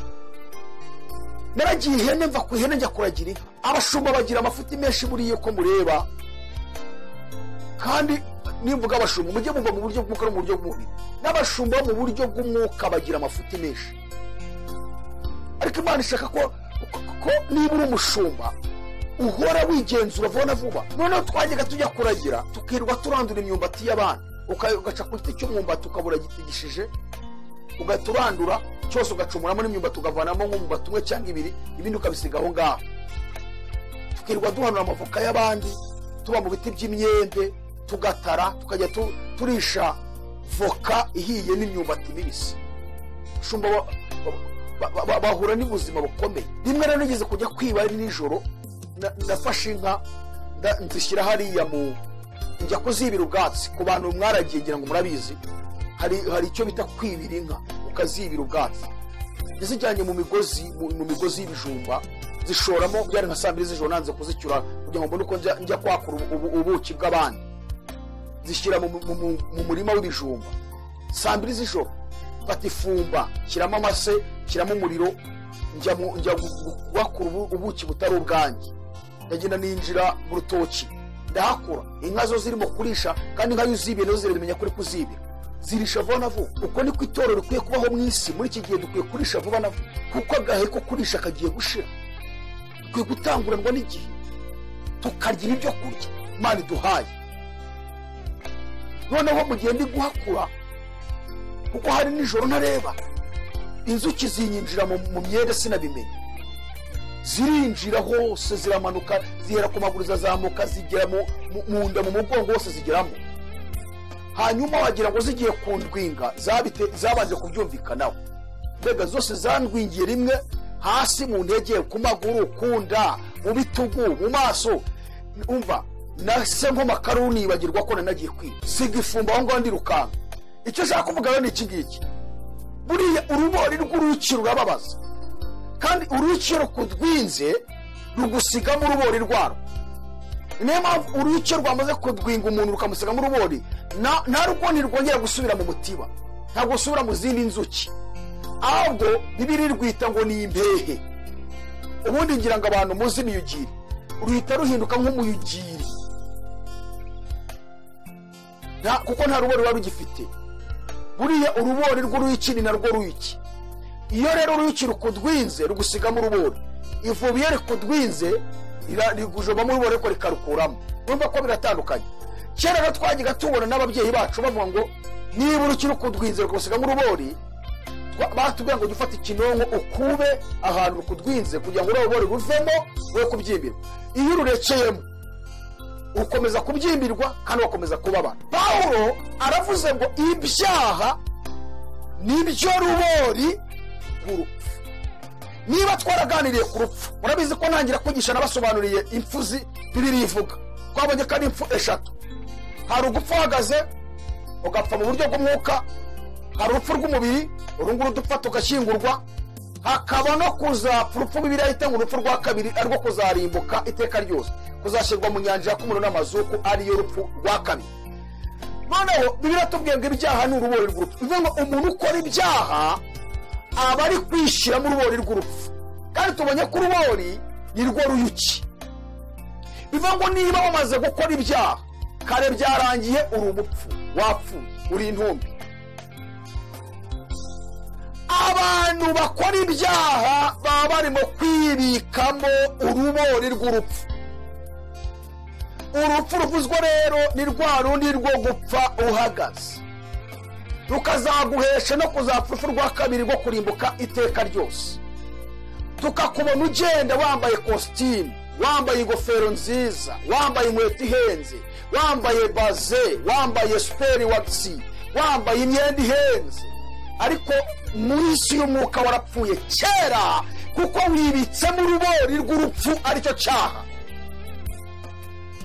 naragiye ihene, mva ku ihene njya kuragira inka. abashumba bagira amafuti menshi buriye ko mureba, kandi nimvuga abashumba mujye mumva mu buryo bw'umwuka no mu buryo bw'umubiri. n'abashumba mu buryo bw'umwuka bagira amafuti menshi, ariko Imana ishaka ko niba uri umushumba uhora wigenzura vuba na vuba. noneho twajyaga tujya kuragira tukirwa turandura imyumbati y'abandi, ugaca ku giti cy'umwumbati ukabura gitigishije, ugahita urandura cyose ugacumuramo n'imyumbati ugavanamo nk'umwumbati umwe cyangwa ibiri, ibindi ukabisiga aho ngaho. tukirwa duhanura amavoka y'abandi, tuba mu biti by'imyembe tugatara, tukajya turisha voka ihiye n'imyumbati mibisi. shumba bahura n'ubuzima bukomeye. rimwe rero nigeze kujya kwiba ari nijoro, nafashe inka nzishyira hariya njya kuzibira ubwatsi. ku bantu mwaragiye ngira ngo murabizi, hari icyo bita kwibira inka, ukazibira ubwatsi. yazijyanye mu migozi y'ibijumba, zishoramo, byari nka 2 z'ijoro, nanze kuzicyura kugira ngo mbone uko njya kwakura ubuki bw'abandi. zishyira mu murima w'ibijumba 2 z'ijoro, fata ifumba, shyiramo amase, shyiramo umuriro, njya kwakura ubuki butari ubwanjye. ndagenda ninjira mu rutoki, ndahakura. inka zo zirimo kurisha, kandi inka yuzibiye nazo zirabimenya kuri kuzibira, zirisha vuba na vuba. uko niko itorero rikwiye kubaho mu isi. muri iki gihe dukwiye kurisha vuba na vuba, kuko agahe ko kurisha kagiye gushira. dukwiye gutanguranwa n'igihe, tukarya ibyo kurya Imana iduhaye. noneho mu gihe ndi guhakura, kuko hari nijoro ntareba, inzuki zinyinjira mu myenda sinabimenya. zirinjira hose, ziramanuka, zihera ku maguru, zazamuka, zigera mu nda, mu mugongo hose zigeramo. hanyuma wagira ngo zigiye kundwinga, zabanje kubyumvikanaho. mbega zose zandwingiye rimwe, hasi mu ntege, ku maguru, ku nda, mu bitugu, mu maso. umva, nase nk'amakaro nibagirwa ko nanagiye kwiba, siga ifumba aho ngaho ndirukanga. icyo nshaka kuvuga rero ni iki ngiki, buriya urubori rw'uruki rurababaza, kandi uruki rukudwinze rugusigamo urubori rwaro. Niyo mpamvu uruke rwamaze kudwinga umuntu rukamusigamo urubori, nta ruboni rwongera gusubira mu mutiba, ntabwo usubira mu zindi nzuki, ahubwo Bibiliya rwita ngo ni impehe. Ubundi ngira ngo abantu muzi imiyugiri, ruhita ruhinduka nk'umuyugiri, kuko nta rubori ruba rugifite. Buriya urubori rw'uruyuki ni narwo ruyuki. Iyo rero uruyuki rukudwinze rugusigamo urubori, ivubi iyo rikudwinze rigujomamo urubori ariko rikarukuramo. Urumva ko biratandukanye. Kera rero twajyaga tubona n'ababyeyi bacu bavuga ngo niba urukiri rukudwinze rugusigamo urubori, batubwira ngo gifata ikinonko ukube ahantu rukudwinze kugira ngo urubori ruvemo we kubyimbira. Iyo ururekeyemo ukomeza kubyimbirwa kandi ukomeza kubabara. Pawulo aravuze ngo ibyaha nibyo rubori rw'urupfu. Niba twaraganiriye ku rupfu, murabizi ko ntangira kwigisha nabasobanuriye impfuzi Bibiliya ivuga. Twabonye ko ari impfu eshatu. Hari ugupfa uhagaze ugapfa mu buryo bw'umwuka, hari urupfu rw'umubiri urunguru dupfa tugashyingurwa, hakaba no kuzapfa urupfu Bibiliya yita ngo urupfu rwa kabiri ariko kuzarimbuka iteka ryose, kuzashyirwa mu nyanja y'umuriro n'amazuku, ariyo rupfu rwa kabiri. Noneho Bibiliya tubwiye ngo ibyaha ni urubori rw'urupfu. Bivuga ngo umuntu ukora ibyaha aba ari kwishyira mu rubori rw'urupfu, kandi tubonye ko urubori ni rwo ruyuki. Bivuga ngo niba wamaze gukora ibyaha kare byarangiye, uri umupfu, wapfuye, uri intumbi. Abantu bakora ibyaha baba barimo kwibikamo urubori rw'urupfu. Urupfu ruvuzwa rero ni rwa rundi rwo gupfa uhagaze, rukazaguhesha no kuzapfa urupfu rwa kabiri rwo kurimbuka iteka ryose. Tukakubona ugenda wambaye kositimu, wambaye ingofero nziza, wambaye inkweto ihenze, wambaye baze, wambaye superi wagisi, wambaye imyenda ihenze, ariko muri isi y'umwuka warapfuye kera, kuko wibitsemo urubori rw'urupfu, aricyo cyaha.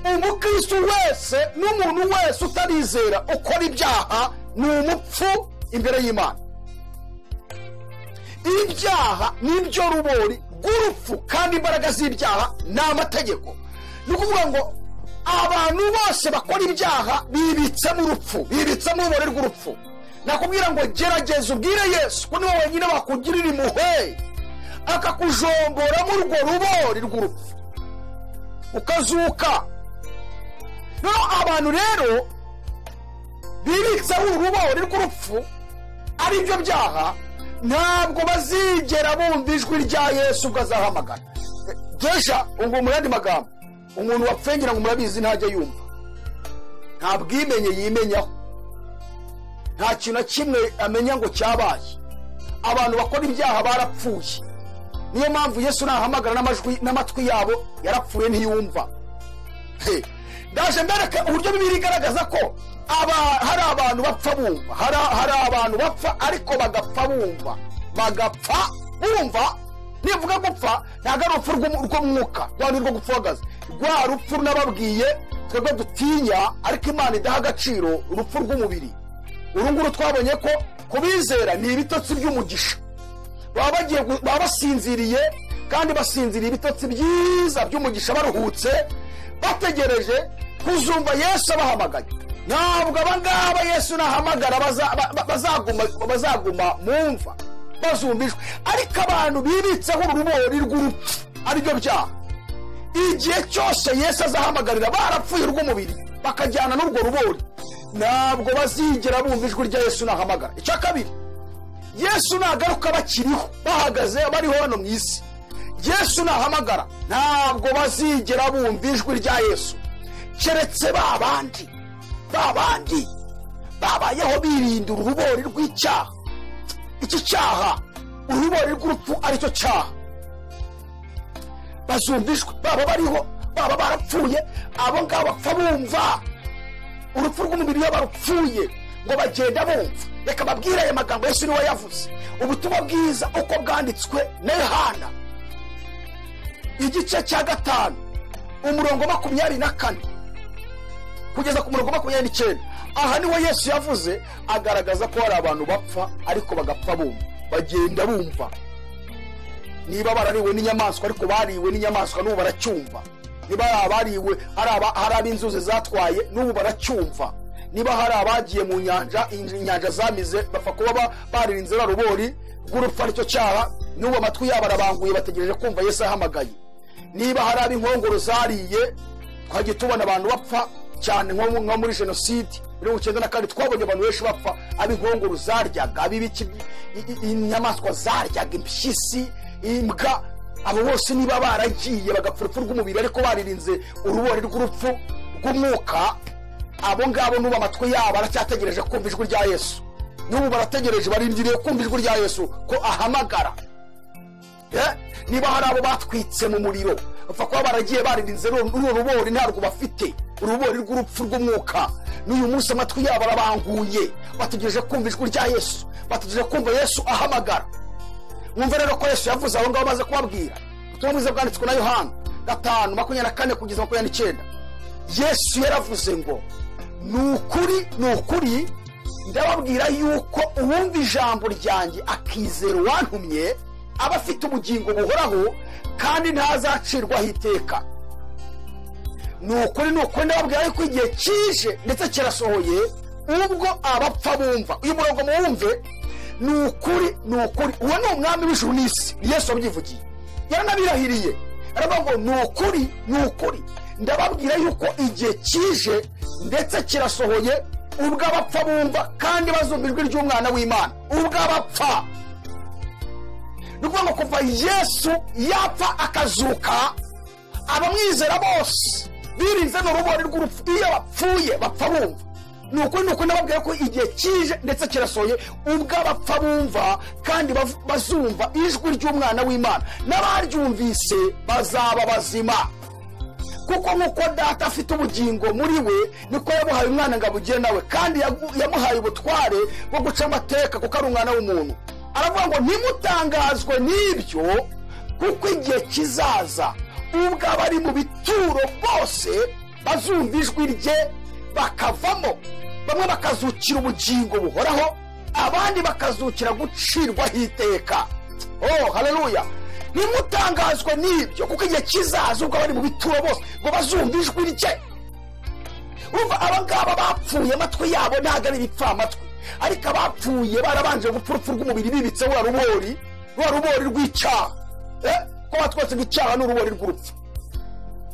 Umukristo wese n'umuntu wese utarizera ukora ibyaha ni umupfu imbere y'Imana. Ibyaha nibyo rubori rw'urupfu, kandi imbaraga z'ibyaha ni amategeko. Ni ukuvuga ngo abantu bose bakora ibyaha bibitsemo urupfu, bibitsemo urubori rw'urupfu. Nakubwira ngo gerageza ubwire Yesu ko niwe wenyine wakugirira impuhwe akakujomboramo urwo rubori rw'urupfu ukazuka. Noneho abantu rero bibitseho urubori rw'urupfu ari byo byaha, ntabwo bazigera bumva ijwi rya Yesu ubwo azahamagara. Gesha ngo mu yandi magambo, umuntu wapfengira ngo murabizi ntajya yumva, nta bwimenye yimenyaho, nta kintu na kimwe amenya ngo cyabaye. Abantu bakora ibyaha barapfuye. Niyo mpamvu Yesu nahamagara n'amatwi yabo yarapfuye ntiyumva. Ndaje mbereke uburyo Bibiliya igaragaza ko hari abantu bapfa bumva, hari abantu bapfa ariko bagapfa bumva, bagapfa bumva. Nivuga gupfa ntabwo ari urupfu rw'umwuka, rwa rwo gupfa uhagaze, rwa rupfu nababwiye twebwe dutinya ariko Imana idaha agaciro, urupfu rw'umubiri. Urunguru twabonye ko kubizera ni ibitotsi by'umugisha, baba basinziriye, kandi basinziriye ibitotsi byiza by'umugisha, baruhutse bategereje kuzumva Yesu abahamagaye. Ntabwo abangaba Yesu nahamagara bazaguma mumva bazumbijwe, ariko abantu bibitseho urubori rw'urupfu aribyo byaha, igihe cyose Yesu azahamagarira barapfuye rw'umubiri bakajyana n'urwo rubori, ntabwo bazigera bumva ijwi rya Yesu nahamagara. Icya kabiri, Yesu nagaruka bakiriho bahagaze bariho hano mu isi, Yesu nahamagara ntabwo bazigera bumva ijwi rya Yesu, keretse babandi babayeho birinda urubori rw'icyaha. Iki cyaha, urubori rw'urupfu aricyo cyaha, bazumvishwe baba bariho baba barapfuye. Abo ngabo bapfa bumva urupfu rw'umubiri iyo barupfuye ngo bagenda bumva. Reka babwire aya magambo Yesu niwe yavuze, ubutumwa bwiza uko bwanditswe na Yohana igice cya 5 umurongo 24 kugeza ku murongo 29. Aha niwe Yesu yavuze agaragaza ko hari abantu bapfa ariko bagapfa bumva, bagenda bumva. niba barariwe n'inyamaswa ariko bariwe n'inyamaswa n'ubu baracyumva, niba bariwe hari ab'inzuzi zatwaye n'ubu baracyumva, niba hari abagiye mu nyanja, inyanja zamize bapfa kuba baririnze rubori rw'urupfu aricyo cyaha, n'ubu amatwi yabo arabanguye bategereje kumva Yesu ahamagaye. Niba hari ab'inkongoro zariye, twagiye tubona abantu bapfa cyane nko muri jenoside 1994 twabonye abantu benshi bapfa, ab'inkongoro zaryaga, ab'ibiki inyamaswa zaryaga, impyisi, imbwa, abo bose niba baragiye bagapfa urupfu rw'umubiri ariko baririnze urubori rw'urupfu rw'umwuka, abo ngabo n'ubu amatwi yabo aracyategereje kumva ijwi rya Yesu, n'ubu barategereje barindiriye kumva ijwi rya Yesu ko ahamagara. Niba hari abo batwitse mu muriro bapfa kuba baragiye baririnze urubori ntarwo bafite, urubori rw'urupfu rw'umwuka, n'uyu munsi amatwi yabo arabanguye bategereje kumva ijwi rya Yesu, bategereje kumva Yesu ahamagara. Mwumva rero ko Yesu yavuze aho ngaho maze kubabwira, ubutumwa bwiza bwanditswe na Yohana 5:24 kugeza 29. Yesu yaravuze ngo ni ukuri ndababwira yuko uwumva ijambo ryanjye akizera uwantumye aba afite ubugingo buhoraho kandi ntazacirwaho iteka. Ni ukuri ndababwira yuko igihe kije ndetse kirasohoye ubwo abapfa bumva. Uyu murongo muwumve, ni ukuri uwo ni umwami w'ijuru n'isi, Yesu wabyivugiye, yaranabirahiriye aravuga ngo ni ukuri ndababwira yuko igihe kije ndetse kirasohoye ubwo abapfa bumva kandi bazumva ijwi ry'umwana w'Imana. Ubwo abapfa ni ukuvuga ngo kuva Yesu yapfa akazuka, abamwizera bose birinze n'urubori rw'urupfu, iyo bapfuye bapfa bumva. Ni ukuri ndababwira ko igihe kije ndetse kirasohoye ubwo abapfa bumva kandi bazumva ijwi ry'umwana w'Imana, n'abaryumvise bazaba bazima. Kuko nk'uko data afite ubugingo muri we niko yamuhaye umwana ngo abugire nawe, kandi yamuhaye ubutware bwo guca amateka kuko ari umwana w'umuntu. Aravuga ngo ntimutangazwe n'ibyo, kuko igihe kizaza ubwo abari mu bituro bose bazumva ijwi rye bakavamo, bamwe bakazukira ubugingo buhoraho, abandi bakazukira gucirwaho iteka. Oh, haleluya! Nimutangazwe n'ibyo, kuko igihe kizaza ubwo abari mu bituro bose ngo bazumva ijwi rye. Urumva abangaba bapfuye amatwi yabo ntabwo ari ibipfamatwi, ariko abapfuye barabanje gupfa urupfu rw'umubiri bibitse wa rubori rw'icyaha, ko batwatse icyaha n'urubori rw'urupfu.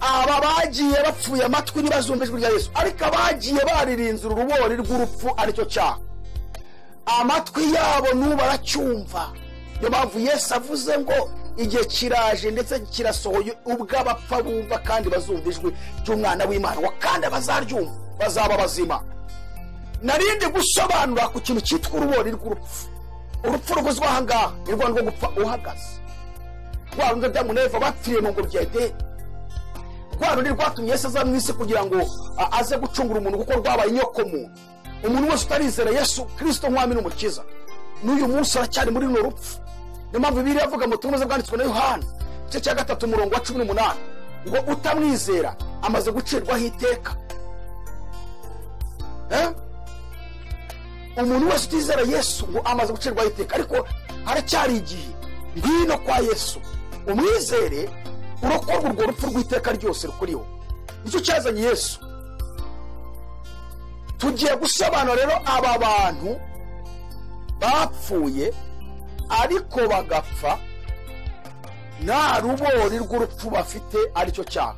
Aba bagiye bapfuye amatwi ntibazumva ijwi rya Yesu, ariko abagiye baririnze urubori rw'urupfu aricyo cyaha, amatwi yabo n'ubu baracyumva. Niyo mpamvu Yesu avuze ngo igihe kiraje ndetse kirasohoye ubwo abapfa bumva kandi bazumva ijwi ry'umwana w'Imana, kandi abazaryumva bazaba bazima. Narindi gusobanura ku kintu cyitwa urubori rw'urupfu. Urupfu ruguzwe aha ngaha ni rwo gupfa uhagaze, rwa rundi Adamu na Eva bapfiriye mu ngobyi ya Edeni, rwa rundi rwatumye Yesu aza mu isi kugira ngo aze gucungura umuntu kuko rwabaye inyokomuntu. Umuntu wese utarizera Yesu Kristo nk'umwami n'umukiza n'uyu munsi aracyari muri runo rupfu. Niyo mpamvu Bibiliya avuga mu butumwa bwanditswe na Yohana 3:18 ngo utamwizera amaze gucirwaho iteka. Umuntu wese utizera Yesu ngo amaze gucirwaho iteka, ariko haracyari igihe. Ngwino kwa Yesu umwizere, urokorwa urwo rupfu rw'iteka ryose rukuriho. Nicyo cyazanye Yesu. Tugiye gusobanura rero aba bantu bapfuye ariko bagapfa nta rubori rw'urupfu bafite, aricyo cyaha.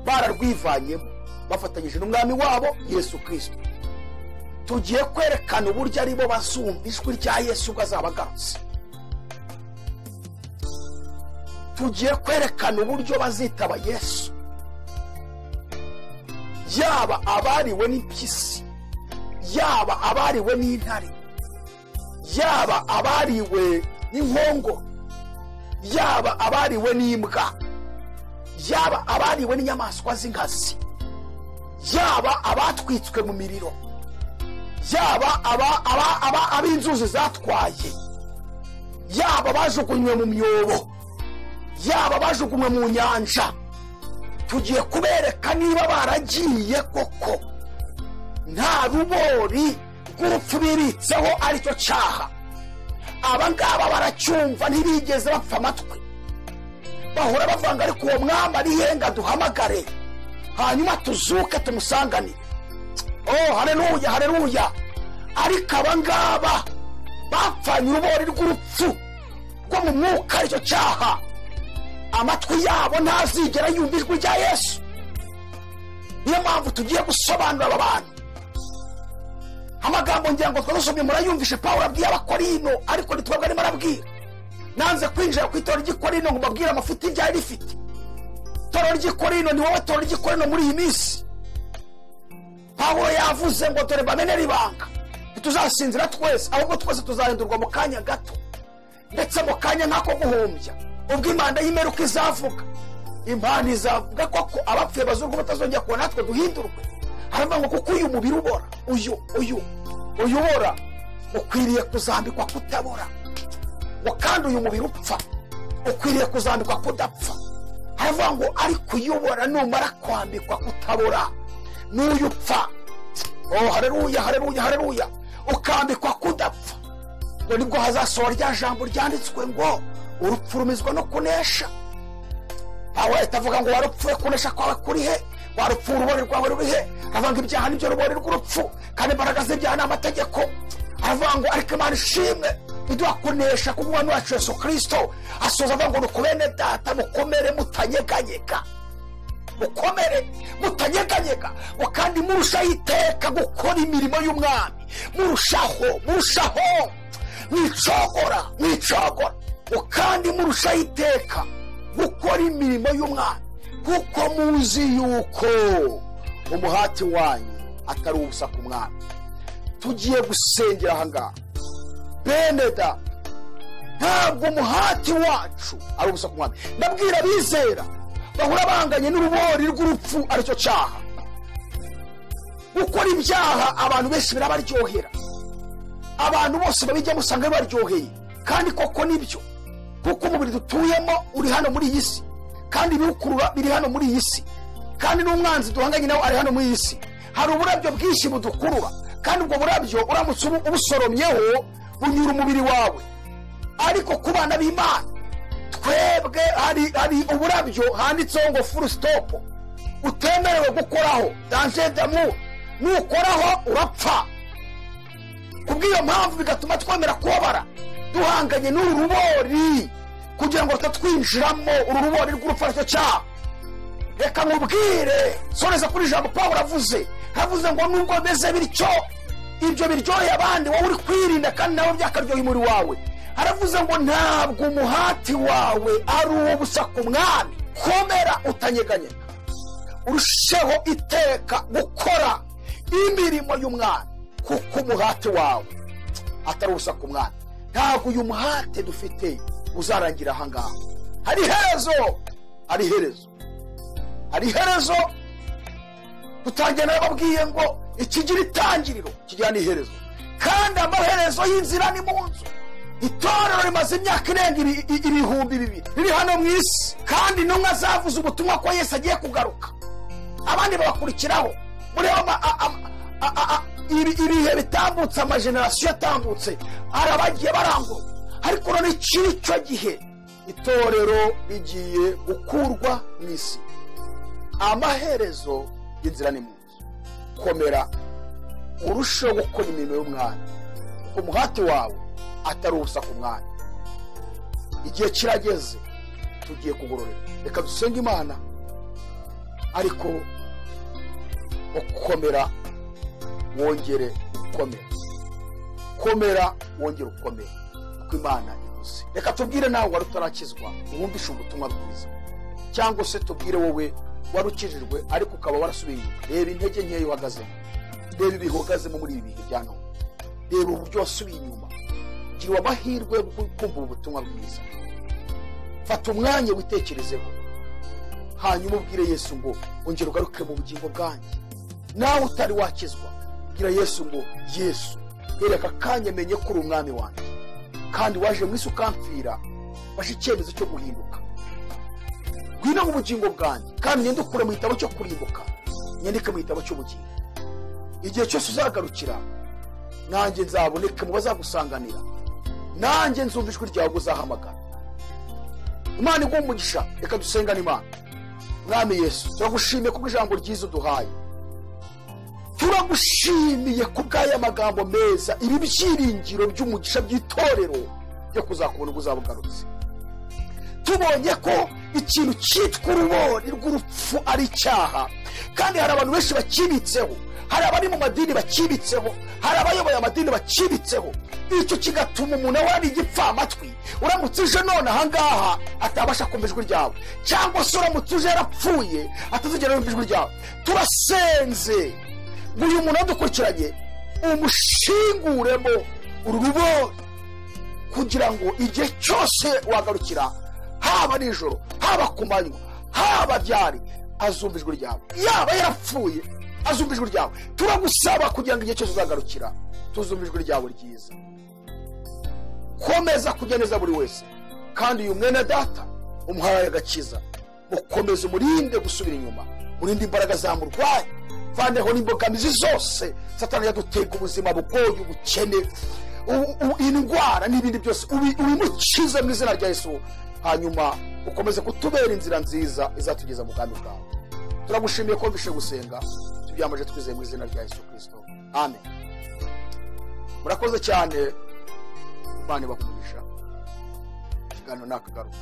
Bararwivanyemo bafatanyije n'umwami wabo Yesu Kristo. Tugiye kwerekana uburyo ari bo bazumva ijwi rya Yesu ubwo azaba agarutse. Tugiye kwerekana uburyo bazitaba Yesu, yaba abariwe n'impyisi, yaba abariwe n'intare, yaba abariwe n'inkongoro, yaba abariwe n'imbwa, yaba abariwe n'inyamaswa z'inkazi, yaba abatwitswe mu miriro, yaba ab'inzuzi zatwaye, yaba bajugunywe mu myobo, yaba bajugunywe mu nyanja. Tugiye kubereka niba baragiye koko nta rubori rw'urupfu bibitseho aricyo cyaha, abangaba baracyumva ntibigeze bapfa amatwi, bahora bavanga ariko uwo mwami ari henga duhamagare hanyuma tuzuke tumusanganire. Oh haleluya haleluya. Ariko abangaba bapfanye urubori rw'urupfu rwo mu mwuka, aricyo cyaha. Amatwi yabo ntazigera yumva ijwi rya Yesu. Niyo mpamvu tugiye gusobanura aba bantu. Amagambo ngira ngo twasomye murayumvishe Pawulo abwiye abakorino, ariko nitwebwe arimo arabwira. Nanze kwinjira ku itorero ry'ikorino ngo mbabwire amafuti ryari rifite. Itorero ry'ikorino ni wowe torero ry'ikorino muri iyi minsi. Pawulo yavuze ngo dore bamenera ibanga, tuzasinzira twese, ahubwo twese tuzahindurwa mu kanya gato, ndetse mu kanya nk'ako guhumbya, ubwo Imana y'imperuka izavuga. Imana izavuga ko abapfuye bazurwa batazongera kuba natwe duhindurwe. Haravuga ngo kuko uyu mubiri ubora, uyu ubora ukwiriye kuzambikwa kutabora, ngo kandi uyu mubiri upfa ukwiriye kuzambikwa kudapfa. Haravuga ngo ariko uyobora numara kwambikwa kutabora n'uyu upfa, oh haleluya haleluya haleluya, ukambikwa kudapfa, ngo nibwo hazasohora rya jambo ryanditswe ngo urupfu rumizwa no kunesha. Pawulo atavuga ngo warupfuye kunesha kwawe kuri he, warupfu urubori rwawe ruri he. Aravuga ibyaha nibyo rubori rw'urupfu, kandi imbaraga z'ibyaha ni amategeko. Aravuga ngo ariko Imana ishimwe iduha kunesha kubw'umwami wacu Yesu Kristo. Asoza avuga ngo nuko bene data mukomere mutanyeganyega, mukomere mutanyeganyega, ngo kandi murushaho iteka gukora imirimo y'umwami, murushaho mwicogora, ngo kandi murushaho iteka gukora imirimo y'umwami, kuko muzi yuko umuhati wanyu atari ubusa ku mwami. Tugiye gusengera ahangaha bene da, ntabwo umuhati wacu ari ubusa ku mwami. Ndabwira bizera bahura banganye n'urubori rw'urupfu, aricyo cyaha. Gukora ibyaha abantu benshi birabaryohera, abantu bose babijya musanga bibaryoheye, kandi koko nibyo, kuko umubiri dutuyemo uri hano muri iyi si, kandi ibiwukurura biri hano muri iyi si, kandi n'umwanzi duhanganye nawe ari hano muri iyi si. Hari uburabyo bwinshi budukurura, kandi ubwo burabyo uramutse ubusoromyeho bunyura umubiri wawe. Ariko ku bana b'Imana twebwe hari uburabyo handitseho ngo full stop, utemerewe gukoraho, danger d'amour, nukoraho urapfa. Kubw'iyo mpamvu bigatuma twemera kubabara duhanganye n'uru rubori, kugira ngo tutatwinjiramo uru rubori rw'urupfu, aricyo cyaha. Reka mubwire soreza kuri ijambo Pawulo avuze ngo nubwo bimeze bityo, ibyo biryoheye abandi, wowe uri kwirinda kandi nawe byakaryoheye umubiri wawe. Aravuze ngo ntabwo umuhati wawe ari uw'ubusa ku mwami. Komera utanyeganyega, urusheho iteka gukora imirimo y'umwami, kuko umuhati wawe atari ubusa ku mwami. Ntabwo uyu muhate dufite uzarangira ahangaha. Hari iherezo. Tutangiye nababwiye ngo ikigira itangiriro kigira n'iherezo, kandi amaherezo y'inzira ni mu nzu. Itorero rimaze imyaka irenga 2,000 riri hano mu isi, kandi intumwa zavuze ubutumwa ko Yesu agiye kugaruka, abandi babakurikiraho. Ibihe bitambutse, amajenerasiyo yatambutse, arabagiye barangura. Ariko none icyo gihe itorero rigiye gukurwa mu isi. Amaherezo y'inzira ni mu nzu. Komera urusheho gukora imirimo y'umwami, kuko umuhati wawe atari ubusa ku mwami. Igihe kirageze, tugiye kugororera. Reka dusenge Imana, ariko ukomera wongere ukomere, komera wongere ukomere, kuko Imana ivuze. Reka tubwire nawe wari utarakizwa wumvishe ubutumwa bwiza, cyangwa se tubwire wowe warukijijwe ariko ukaba warasubiye inyuma. Reba intege nkeya uhagazemo, reba ibihe uhagazemo muri ibi bihe bya none, reba uburyo wasubiye inyuma. Gira amahirwe yo kumva ubutumwa bwiza. Fata umwanya witekerezeho, hanyuma ubwire Yesu ngo ongera ugaruke mu bugingo bwanjye. Nawe utari wakizwa, gira Yesu ngo Yesu, reka kanya menye ko uri umwami wanjye, kandi waje mu isi ukampfira, washe icyemezo cyo guhinduka. Ngwino mu bugingo bwanjye, kandi nyandukure mu gitabo cyo kurimbuka, nyandike mu gitabo cy'ubugingo. Igihe cyose uzagarukira, nanjye nzaboneke mu bazagusanganira, nanjye nzumva ijwi ryawe uzahamagara. Imana iguha umugisha. Reka dusengane Imana. Mwami Yesu, turagushimiye kubw'ijambo ryiza uduhaye. Turagushimiye kubw'aya magambo meza, ibi byiringiro by'umugisha by'itorero byo kuzakubona ubuzabugarutse. Tubonye ko ikintu cyitwa urubori rw'urupfu ari icyaha, kandi hari abantu benshi bakibitseho, hari abari mu madini bakibitseho, hari abayoboye amadini bakibitseho. Icyo kigatuma umuntu wari igipfamatwi, uramutse uje none ahangaha atabasha kumva ijwi ryawe, cyangwa se uramutse uje yarapfuye atazigera yumva ijwi ryawe. Turasenze ngo uyu muntu wadukurikiranye umushinguremo uru rubori, kugira ngo igihe cyose wagarukira, haba nijoro, haba ku manywa, haba ryari, azumva ijwi ryawe. Yaba yarapfuye azumva ijwi ryawe. Turagusaba kugira ngo igihe cyose uzagarukira tuzumva ijwi ryawe ryiza. Komeza kugeneza buri wese, kandi uyu mwene data umuhaye agakiza, mukomeze umurinde gusubira inyuma, murinde imbaraga zamurwaye, vaneho n'imbogamizi zose Satani yadutega, ubuzima bugoye, ubukene, indwara n'ibindi byose ubimukize mu izina rya Yesu. Hanyuma ukomeze kutubera inzira nziza izatugeza mu bwami bwawe. Turagushimiye ko mbishe gusenga, tubyamaje twizeye mu izina rya Yesu Kristo, amen. Murakoze cyane, Imana ibahe umugisha. Ikiganiro nakagaruka.